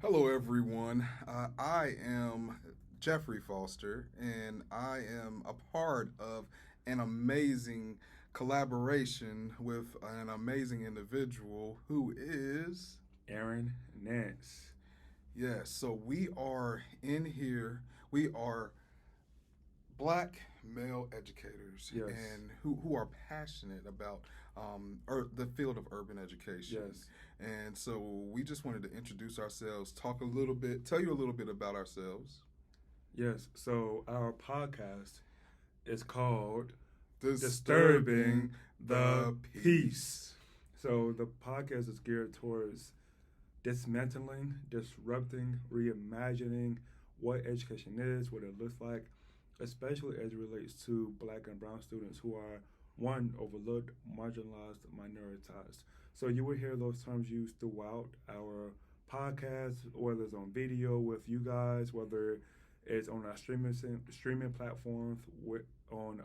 Hello, everyone. I am Jeffrey Foster, and I am a part of an amazing collaboration with an amazing individual who is. Aaron Nance. Yes, so we are in here. We are black male educators Yes. and who are passionate about the field of urban education. Yes. And so we just wanted to introduce ourselves, talk a little bit, tell you a little bit about ourselves. Yes. So our podcast is called Disturbing the Peace. So the podcast is geared towards dismantling, disrupting, reimagining what education is, what it looks like, especially as it relates to black and brown students who are one overlooked, marginalized, minoritized. So you will hear those terms used throughout our podcast, whether it's on video with you guys, whether it's on our streaming platforms on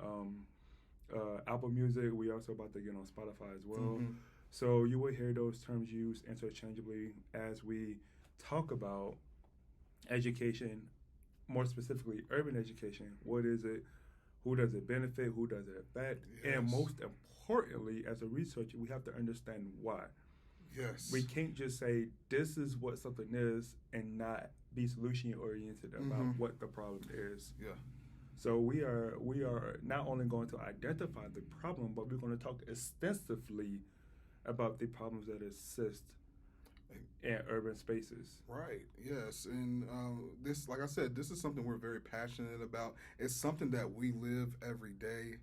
Apple Music. We also about to get on Spotify as well. Mhm. So you will hear those terms used interchangeably as we talk about education, more specifically urban education. What is it? Who does it benefit? Who does it affect? And Yes. most importantly, as a researcher, we have to understand why. Yes. We can't just say this is what something is and not be solution oriented about Mhm. what the problem is. Yeah. So we are not only going to identify the problem, but we're going to talk extensively about the problems that exist in urban spaces. Right. Yes. And this, like I said, this is something we're very passionate about. It's something that we live every day.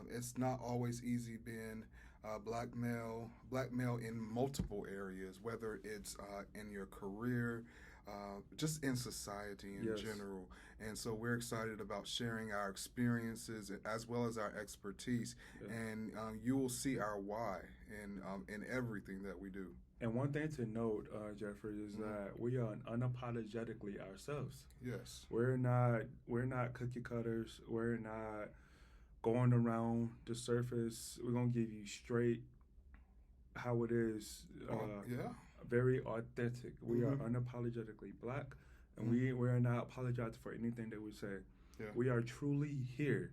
It's not always easy being black male in multiple areas, whether it's in your career, just in society in Yes. general. And so we're excited about sharing our experiences as well as our expertise. Yeah. And you will see our why in everything that we do. And one thing to note, Jeffrey, is Mhm. that we are unapologetically ourselves. Yes. We're not cookie cutters. We're not going around the surface. We're gonna give you straight how it is. Yeah. Very authentic. We are Mhm. unapologetically black, and Mhm. we're not apologizing for anything that we say. Yeah. We are truly here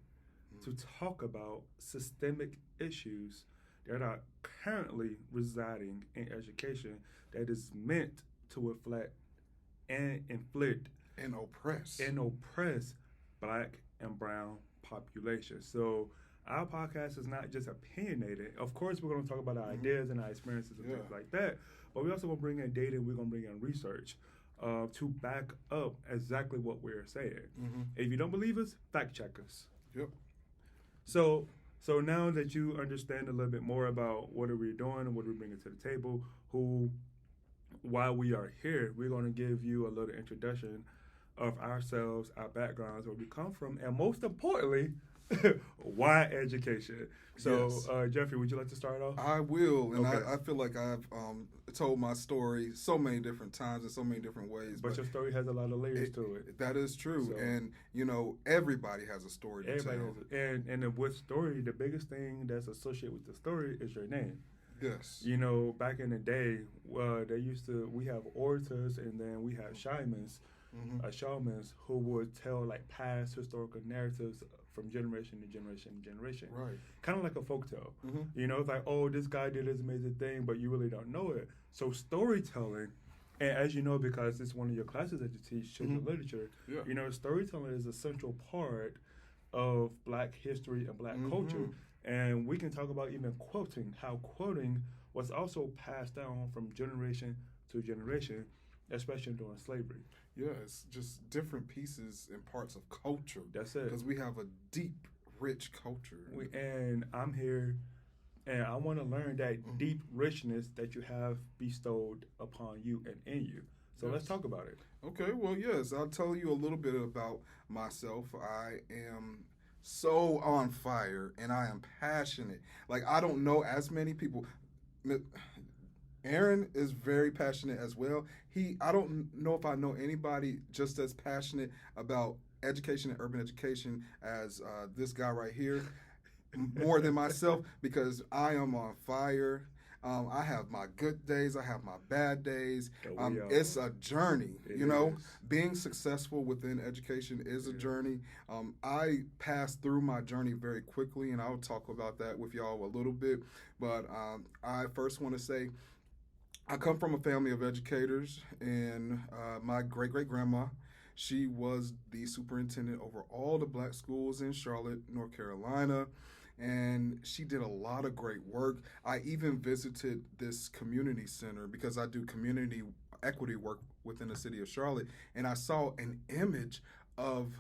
Mhm. to talk about systemic issues that are currently residing in education that is meant to reflect and inflict And oppress. and oppress black and brown populations. So our podcast is not just opinionated. Of course, we're going to talk about our Mhm. ideas and our experiences and things Yeah. like that. But we also going to bring in data and we're going to bring in research to back up exactly what we're saying. Mhm. If you don't believe us, fact check us. Yep. So now that you understand a little bit more about what are we doing and what are we bringing to the table, why we are here, we're going to give you a little introduction of ourselves, our backgrounds, where we come from, and most importantly, why education. So, Yes. Jeffrey, would you like to start off? I will, and Okay. I feel like I've told my story so many different times in so many different ways. But your story has a lot of layers to it. That is true, So- and everybody has a story to Everybody tell. has it. And with story, the biggest thing that's associated with the story is your name. Yes. Back in the day, we have orators and then we have shamans, Mhm. shamans who would tell like past historical narratives from generation to generation to generation. Right. Kind of like a folktale. Mhm. It's like, oh, this guy did this amazing thing, but you really don't know it. So storytelling, and as you know, because it's one of your classes that you teach, children's Mhm. literature, Yeah. storytelling is a central part of black history and black Mhm. culture. And we can talk about even quoting, how quoting was also passed down from generation to generation, especially during slavery. Yeah. It's just different pieces and parts of culture. That's it. Because we have a deep, rich culture. And I'm here, and I want to learn that Mhm. deep richness that you have bestowed upon you and in you. So let's Yes. talk about it. Okay, well, yes, I'll tell you a little bit about myself. I am so on fire and I am passionate. Like, I don't know as many people. Aaron is very passionate as well. I don't know if I know anybody just as passionate about education and urban education as this guy right here, more than myself, because I am on fire. I have my good days. I have my bad days. We It's a journey. It You know, is. being successful within education is a Yeah. journey. I passed through my journey very quickly, and I'll talk about that with y'all a little bit. But I first want to say I come from a family of educators, and my great great grandma, she was the superintendent over all the black schools in Charlotte, North Carolina, and she did a lot of great work. I even visited this community center because I do community equity work within the city of Charlotte, and I saw an image of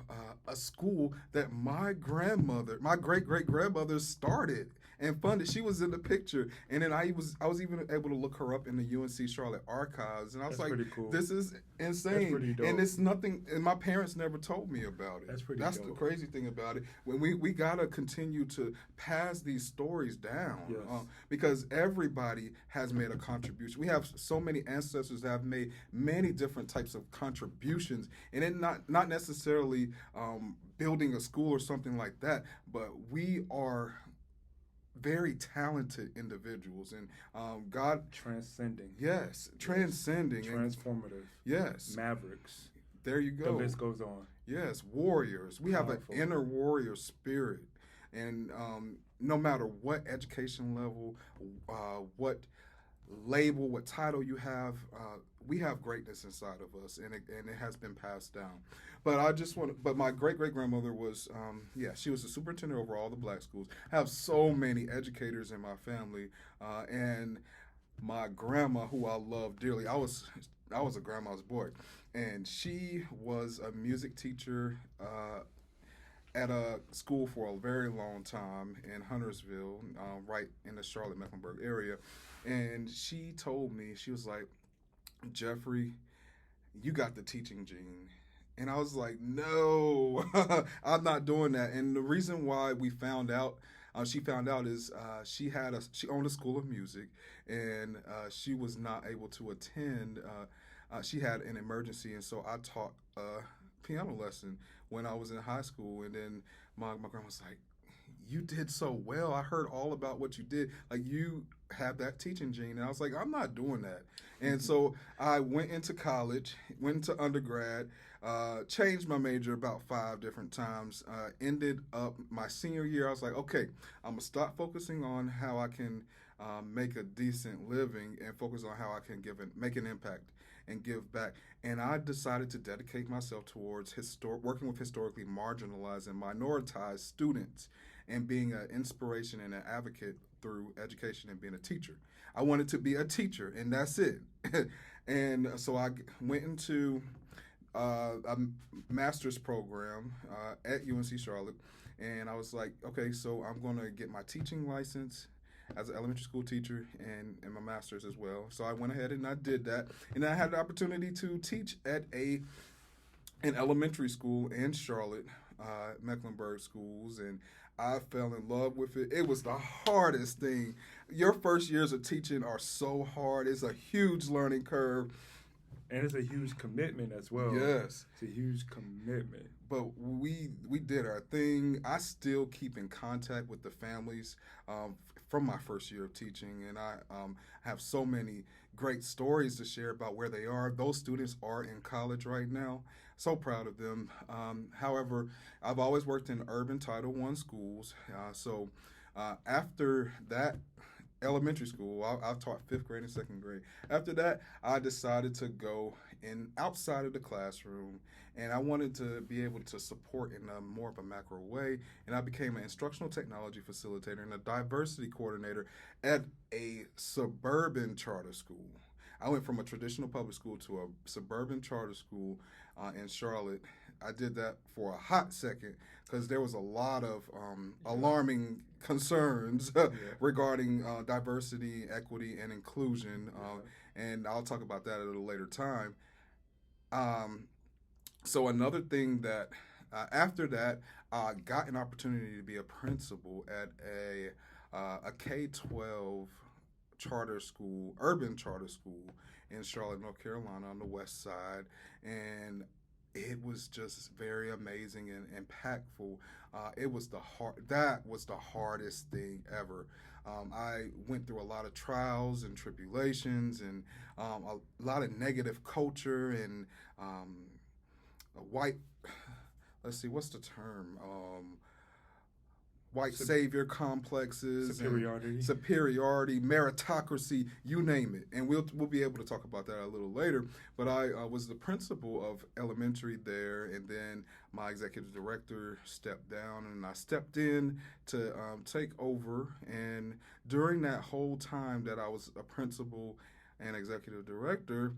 a school that my grandmother, my great great grandmother, started and funded. She was in the picture, and then I was even able to look her up in the UNC Charlotte archives, and I was That's like, pretty cool. "This is That's insane." pretty dope. And it's nothing. And my parents never told me about it. That's pretty That's dope. the crazy thing about it. When we gotta continue to pass these stories down, Yes. because everybody has made a contribution. We have so many ancestors that have made many different types of contributions, and it not necessarily building a school or something like that, but we are very talented individuals, and God, Transcending. yes, transcending, and Transformative. yes, Mavericks. there you The go. list goes on. Yes, warriors. We have an Powerful. inner warrior spirit, and no matter what education level, what label, what title you have, we have greatness inside of us, and it has been passed down. But I just want, but my great great grandmother was, she was the superintendent over all the black schools. I have so many educators in my family, and my grandma, who I love dearly. I was a grandma's boy, and she was a music teacher at a school for a very long time in Huntersville, right in the Charlotte Mecklenburg area. And she told me, she was like, "Jeffrey, you got the teaching gene." And I was like, "No, I'm not doing that." And the reason why she found out is she owned a school of music, and she was not able to attend. She had an emergency, and so I taught a piano lesson when I was in high school. And then my grandma was like, "You did so well. I heard all about what you did. Like, you have that teaching gene." And I was like, "I'm not doing that." And so I went into college, went into undergrad, changed my major about 5 different times. Ended up my senior year. I was like, "Okay, I'm gonna stop focusing on how I can make a decent living and focus on how I can make an impact and give back." And I decided to dedicate myself towards working with historically marginalized and minoritized students, and being an inspiration and an advocate through education and being a teacher. I wanted to be a teacher, and that's it. And so I went into a master's program at UNC Charlotte, and I was like, "Okay, so I'm going to get my teaching license as an elementary school teacher, and my master's as well." So I went ahead and I did that, and I had the opportunity to teach at an elementary school in Charlotte, Mecklenburg schools, and I fell in love with it. It was the hardest thing. Your first years of teaching are so hard. It's a huge learning curve. And it's a huge commitment as well. Yes. It's a huge commitment. But we did our thing. I still keep in contact with the families from my first year of teaching, and I have so many great stories to share about where they are. Those students are in college right now. So proud of them. However, I've always worked in urban Title I schools. So after that elementary school, I've taught 5th grade and 2nd grade. After that, I decided to go outside of the classroom, and I wanted to be able to support in more of a macro way. And I became an instructional technology facilitator and a diversity coordinator at a suburban charter school. I went from a traditional public school to a suburban charter school in Charlotte. I did that for a hot second because there was a lot of alarming concerns regarding diversity, equity, and inclusion. And I'll talk about that at a later time. So another thing that after that, I got an opportunity to be a principal at a K-12 charter school, urban charter school in Charlotte, North Carolina, on the west side, and it was just very amazing and impactful. That was the hardest thing ever. I went through a lot of trials and tribulations and a lot of negative culture and a white, let's see, what's the term? White savior complexes, superiority, meritocracy, you name it, and we'll be able to talk about that a little later. But I was the principal of elementary there, and then my executive director stepped down, and I stepped in to take over. And during that whole time that I was a principal and executive director,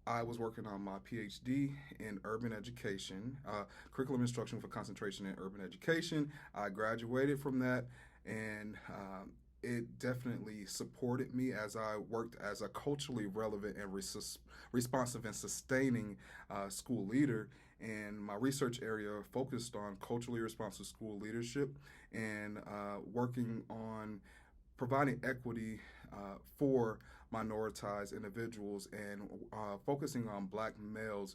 I was working on my PhD in urban education, curriculum instruction for concentration in urban education. I graduated from that, and it definitely supported me as I worked as a culturally relevant and responsive and sustaining school leader. And my research area focused on culturally responsive school leadership and working on providing equity for minoritized individuals and focusing on black males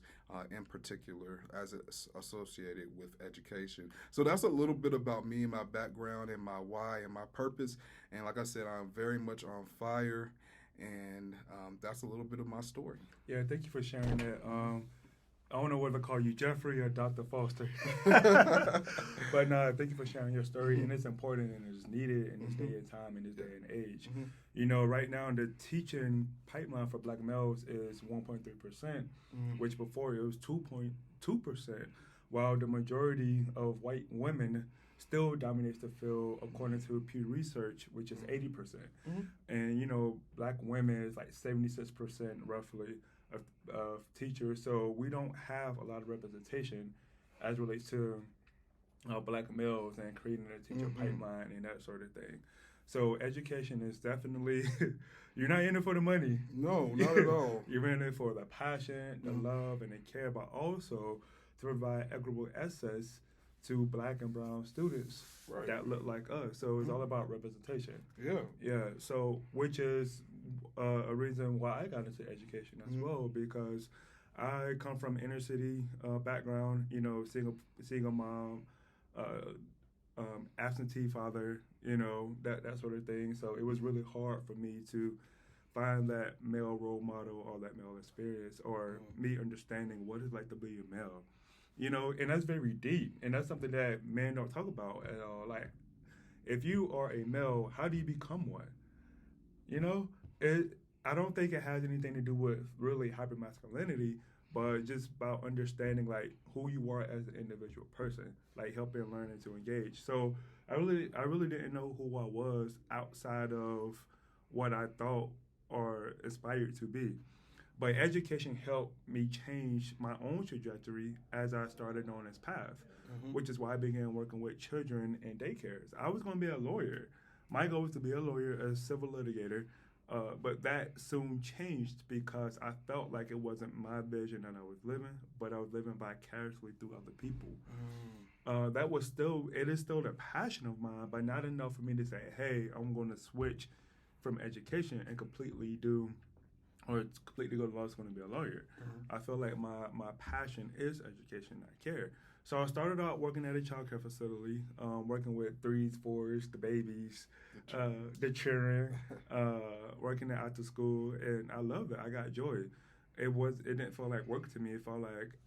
in particular as it's associated with education. So that's a little bit about me and my background and my why and my purpose. And like I said, I'm very much on fire, and that's a little bit of my story. Yeah, thank you for sharing that. I don't know whether to call you Jeffrey or Dr. Foster. But no, thank you for sharing your story. Mm-hmm. And it's important and it's needed in this day and time, in this day and age. Mm-hmm. You know, right now the teaching pipeline for black males is 1.3%, which before it was 2.2%, while the majority of white women still dominates the field according to Pew Research, which is 80%. Mm-hmm. And, you know, black women is like 76% roughly of teachers, so we don't have a lot of representation as relates to black males and creating a teacher pipeline and that sort of thing. So education is definitely, you're not in it for the money. No, not at all. You're in it for the passion, the love, and the care, but also to provide equitable access to black and brown students that look like us. So it's all about representation. Yeah. So which is a reason why I got into education as well, because I come from inner city background, you know, single mom, absentee father, you know, that sort of thing. So it was really hard for me to find that male role model or that male experience or me understanding what it's like to be a male. You know, and that's very deep, and that's something that men don't talk about at all. Like, if you are a male, how do you become one? You know, I don't think it has anything to do with really hypermasculinity, but just about understanding like who you are as an individual person, like helping learning to engage. So I really didn't know who I was outside of what I thought or aspired to be. But education helped me change my own trajectory as I started on this path, which is why I began working with children in daycares. I was going to be a lawyer. My goal was to be a lawyer, a civil litigator, but that soon changed because I felt like it wasn't my vision that I was living, but I was living vicariously through other people. It is still the passion of mine, but not enough for me to say, hey, I'm going to switch from education and completely go to law school and be a lawyer. I feel like my passion is education, not care. So I started out working at a child care facility, working with 3s, 4s, the babies, the children, working at after school, and I loved it. I got joy. It didn't feel like work to me. It felt like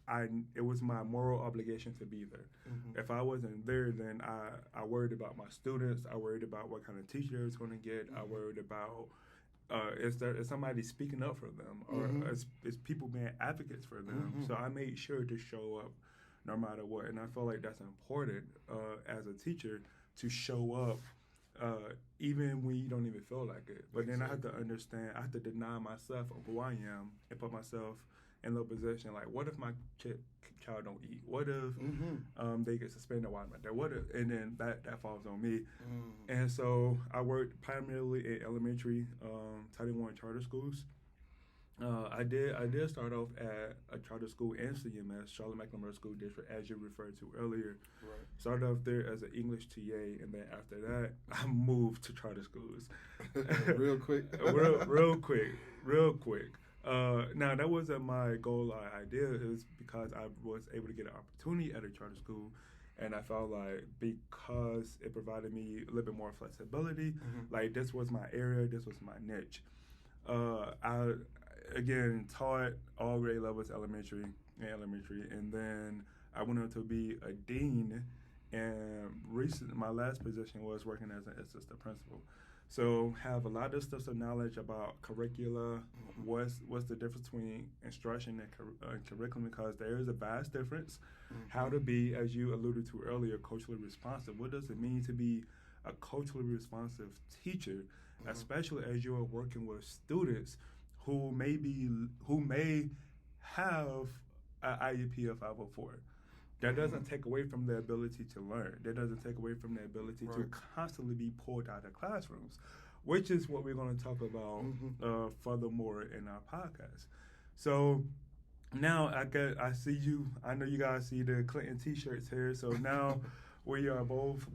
it was my moral obligation to be there. If I wasn't there, then I worried about my students. I worried about what kind of teacher I was going to get. I worried about is somebody speaking up for them, or is people being advocates for them? So I made sure to show up no matter what, and I feel like that's important as a teacher to show up even when you don't even feel like it. But then I have to understand, I have to deny myself of who I am and put myself in the position like, what if my child don't eat? What if they get suspended while I'm at there? What if, and then that falls on me. And so I worked primarily in elementary, Title I charter schools. I did start off at a charter school in CMS, Charlotte Mecklenburg School District, as you referred to earlier. Right. Started off there as an English TA, and then after that, I moved to charter schools. Real quick. real quick. Now, that wasn't my goal or idea. It was because I was able to get an opportunity at a charter school, And I felt like because it provided me a little bit more flexibility, Mm-hmm. like this was my area, this was my niche. I again taught all grade levels elementary, and then I went on to be a dean. And my last position was working as an assistant principal. So have a lot of stuff of knowledge about curricula. Mm-hmm. What's the difference between instruction and curriculum? Because there is a vast difference. Mm-hmm. How to be, as you alluded to earlier, culturally responsive. What does it mean to be a culturally responsive teacher, especially as you are working with students who may have an IEP of 504? That doesn't take away from their ability to learn. That doesn't take away from their ability to constantly be pulled out of classrooms, which is what we're going to talk about furthermore in our podcast. So now I see you. I know you guys see the Clinton T-shirts here. So now we are both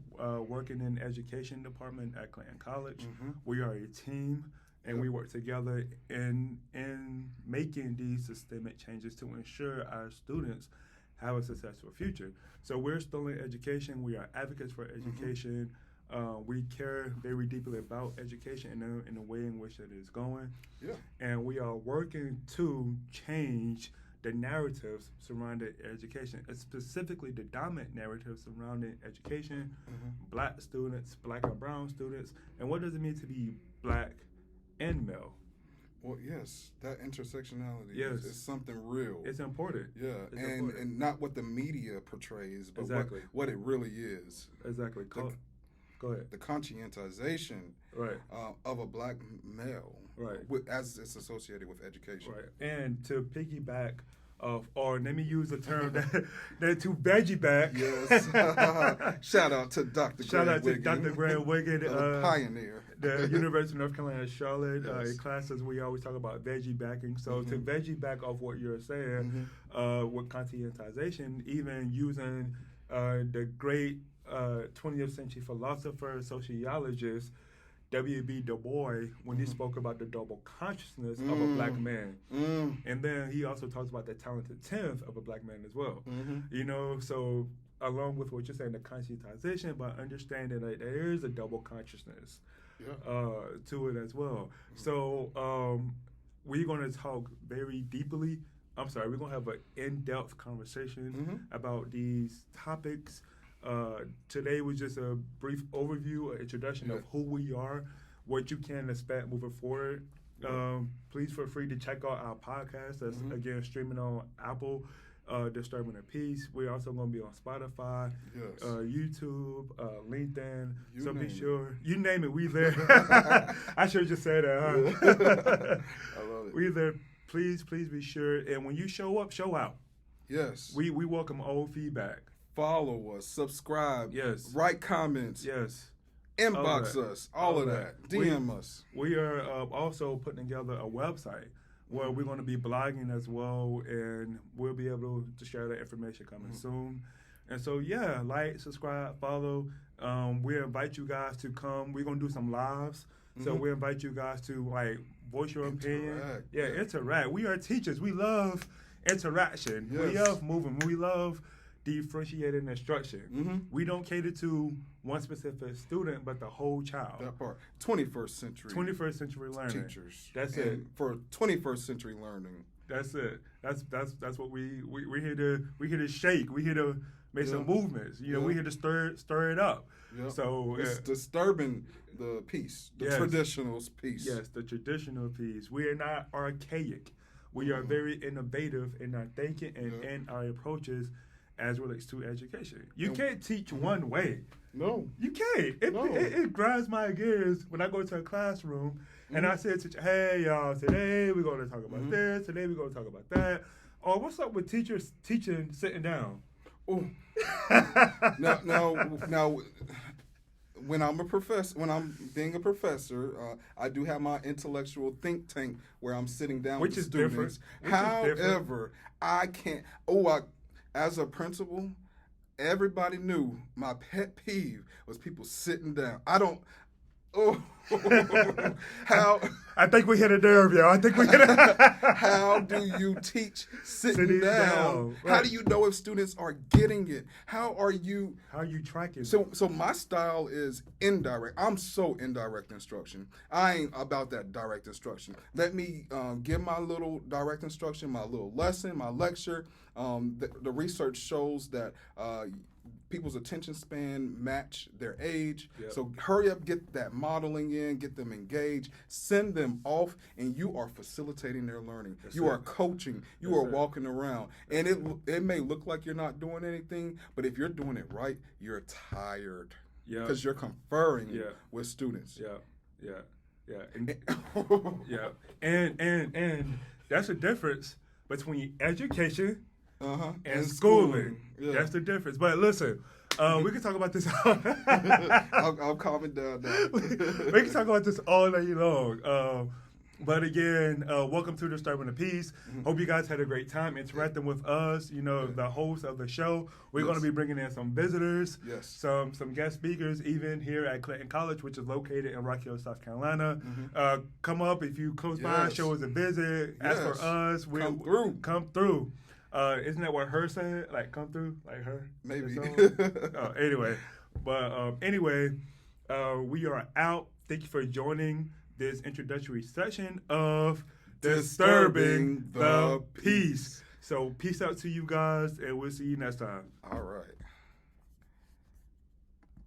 working in the education department at Clinton College. We are a team. And we work together in making these systemic changes to ensure our students have a successful future. So we're still in education. We are advocates for education. We care very deeply about education in the way in which it is going. Yeah. And we are working to change the narratives surrounding education, specifically the dominant narrative surrounding education, black students, black and brown students, and what does it mean to be black and male? Well, yes, that intersectionality Yes. is something real. It's important. Yeah, It's and important. not what the media portrays, but Exactly. what it really is. Exactly. Go ahead. The conscientization Right. of a black male, Right. as it's associated with education. Right. And to piggyback or let me use the term that to veggie back. Yes. Shout out to Dr. Shout out to Wiggin, Dr. Grant Wiggin, the pioneer. The University of North Carolina, Charlotte. Yes. In classes, we always talk about veggie backing. So to veggie back off what you're saying, with conscientization, even using the great 20th century philosopher, sociologist, W.B. Du Bois, when he spoke about the double consciousness of a black man. And then he also talks about the talented 10th of a black man as well. You know, so along with what you're saying, the conscientization, but understanding that there is a double consciousness to it as well. So we're going to talk very deeply. I'm sorry, we're going to have an in-depth conversation about these topics. Today was just a brief overview, an introduction of who we are, what you can expect moving forward. Please feel free to check out our podcast. That's again streaming on Apple, Disturbing the Peace. We're also going to be on Spotify, YouTube, LinkedIn. So be sure, you name it, we there. I should have just said that, huh? I love it. We there. Please be sure. And when you show up, show out. Yes. We welcome all feedback. Follow us, subscribe, Yes. write comments, Yes. inbox us, all of that. DM us. We are also putting together a website where we're going to be blogging as well, and we'll be able to share that information coming soon. And so, yeah, like, subscribe, follow. We invite you guys to come. We're going to do some lives. So we invite you guys to, like, voice your opinion. Interact. We are teachers. We love interaction. Yes. We love moving. We love differentiated instruction. We don't cater to one specific student, but the whole child. That part. 21st century. 21st century learning. Teachers. That's and it. For 21st century learning. That's it. That's what we're here to shake. We're here to make some movements. You know, we're here to stir it up. Yep. So it's disturbing the peace, the traditional piece. Yes, the traditional piece. We are not archaic. We are very innovative in our thinking and in our approaches as relates to education. You can't teach one way. No. You can't. It grinds my gears when I go to a classroom and I say to hey, y'all, today we're going to talk about this, today we're going to talk about that. Or what's up with teachers teaching sitting down? Oh. Now, when I'm being a professor, I do have my intellectual think tank where I'm sitting down with students. However, I can't. As a principal, everybody knew my pet peeve was people sitting down. Oh, how I think we hit a nerve, yo. I think we hit a. how do you teach sitting Sitting down? down, How right. do you know if students are getting it? How are you? How are you tracking? So my style is indirect. I'm so indirect instruction. I ain't about that direct instruction. Let me give my little direct instruction, my little lesson, my lecture. The research shows that people's attention span match their age. Yep. So hurry up, get that modeling in, get them engaged, send them off, and you are facilitating their learning. That's you it. are coaching. You That's are it. walking around. And it may look like you're not doing anything, but if you're doing it right, you're tired. Yeah. Because you're conferring Yeah. with students. Yeah. And, yeah. And that's the difference between education Uh-huh. and schooling. Yeah. That's the difference. But listen, we can talk about this. I'll calm it down now. We can talk about this all day long. But again, welcome to Disturbing the Peace. Hope you guys had a great time interacting with us. You know, the host of the show. We're going to be bringing in some visitors, Yes. some guest speakers, even here at Clinton College, which is located in Rock Hill, South Carolina. Come up if you close by, Yes. show us a visit, ask for Yes. us. Come through. Come through. Isn't that what her said? Like, come through? Like her? Maybe. Anyway. But anyway, we are out. Thank you for joining this introductory session of Disturbing the Peace. So peace out to you guys, and we'll see you next time. All right.